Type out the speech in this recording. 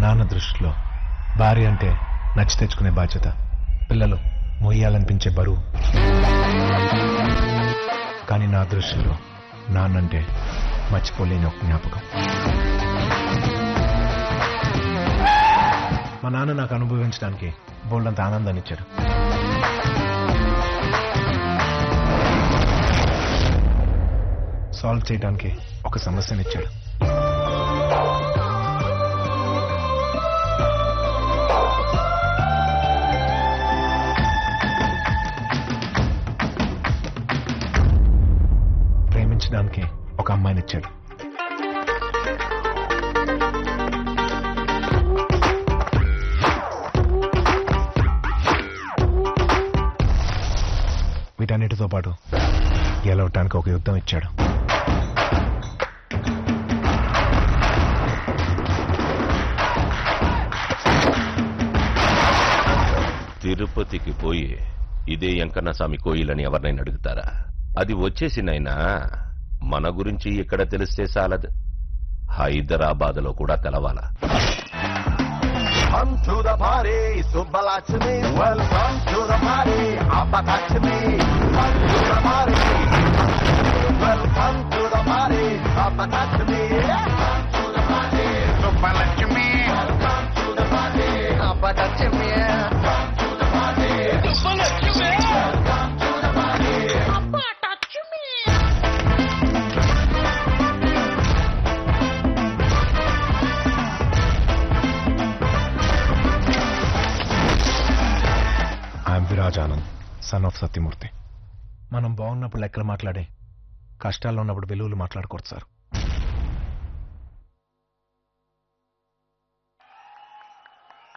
నాన్న దృష్టిలో భార్య అంటే నచ్చి తెచ్చుకునే బాధ్యత, పిల్లలు మొయ్యాలనిపించే బరువు. కానీ నా దృష్టిలో నాన్నంటే మర్చిపోలేని ఒక జ్ఞాపకం. మా నాన్న నాకు అనుభవించడానికి బోల్డంత ఆనందాన్ని ఇచ్చాడు. సాల్వ్ చేయడానికి ఒక సమస్యనిచ్చాడు. ప్రేమించడానికి ఒక అమ్మాయినిచ్చాడు. వీటన్నిటితో పాటు గెలవటానికి ఒక యుద్ధం ఇచ్చాడు. తిరుపతికి పోయి ఇదే వెంకన్నస్వామి కోయిలని ఎవరినైనా అడుగుతారా? అది వచ్చేసినైనా మన గురించి ఇక్కడ తెలిస్తే చాలదు, హైదరాబాద్ లో కూడా తెలవాలా. Come to the party, Subbalakshmi. Welcome to the party, Abbalakshmi. Come to the party. Welcome to the party, Abbalakshmi. Come to the party, Subbalakshmi. Welcome to the party, Abbalakshmi. Come to the party, Subbalakshmi. Welcome to the party, Abbalakshmi. Viraj Anand, son of Satyamurthy. మనం బాగున్నప్పుడు లెక్కలు మాట్లాడే, కష్టాల్లో ఉన్నప్పుడు విలువలు మాట్లాడకూడదు sir.